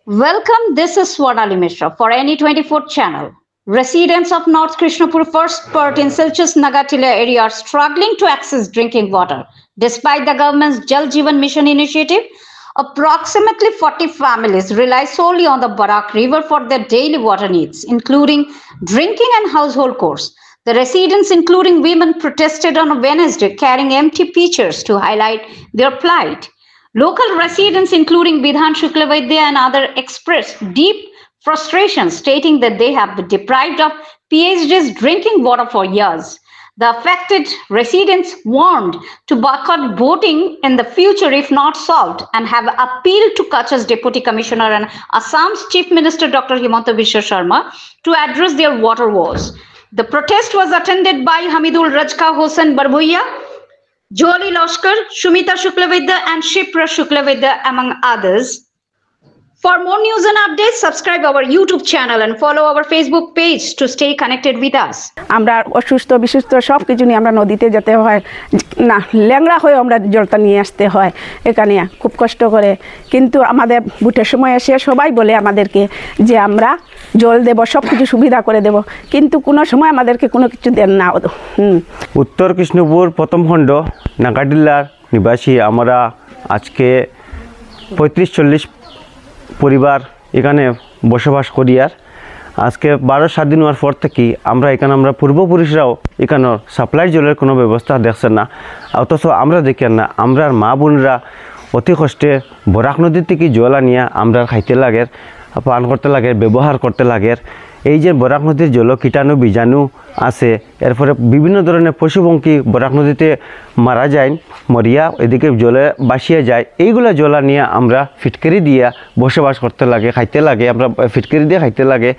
Welcome, this is Swarnali Mishra for NE24 channel. Residents of North Krishnapur First Part in Silchus Nagatila area are struggling to access drinking water. Despite the government's Jal Jeevan Mission initiative, approximately 40 families rely solely on the Barak River for their daily water needs, including drinking and household chores. The residents, including women, protested on Wednesday, carrying empty pitchers to highlight their plight. Local residents, including Bidhan Shuklavaidya and others, expressed deep frustration, stating that they have been deprived of PhD's drinking water for years. The affected residents warned to boycott voting in the future if not solved, and have appealed to Kutch's Deputy Commissioner and Assam's Chief Minister Dr. Himanta Biswa Sharma to address their water woes. The protest was attended by Hamidul Rajka Hossain Barbuia, Joli Loshkar, Shumita Shuklavidya and Shipra Shuklavidya among others. For more news and updates, subscribe our YouTube channel and follow our Facebook page to stay connected with us. আমরা অসুস্থ বিসুস্থ সব কিছু নিয়ে আমরা নদীতে যেতে হয় না, ল্যাংড়া হয়ে আমরা জলটা নিয়ে আসতে হয় এখানে খুব কষ্ট করে। কিন্তু আমাদের ভোটের সময় এসে সবাই বলে আমাদেরকে যে আমরা জল দেব, সব কিছু সুবিধা করে দেব, কিন্তু কোনো সময় আমাদেরকে কোনো কিছু দেন না। উত্তর কৃষ্ণপুর প্রথম খণ্ড নাগাটিল্লার নিবাসী আমরা আজকে 35-40 পরিবার এখানে বসবাস করি। আর আজকে 12 স্বাধীন হওয়ার পর থেকে আমরা পূর্বপুরুষরাও এখানে সাপ্লাই জলের কোনো ব্যবস্থা দেখছেন না, অথচ আমরা দেখি না আমরা মা বোনরা অতি কষ্টে বরাক নদীর থেকে জল আনিয়া আমরা খাইতে লাগে, পান করতে লাগে, ব্যবহার করতে লাগে। এই যে বরাক নদীর জল কীটাণু বীজাণু আছে, এরপরে বিভিন্ন ধরনের পশুপঙ্খী বরাক নদীতে মারা যায়, মরিয়া এদিকে জলে বাসিয়ে যায়। এইগুলা জল নিয়ে আমরা ফিটকারি দিয়া বসবাস করতে লাগে, খাইতে লাগে, আমরা ফিটকারি দিয়ে খাইতে লাগে।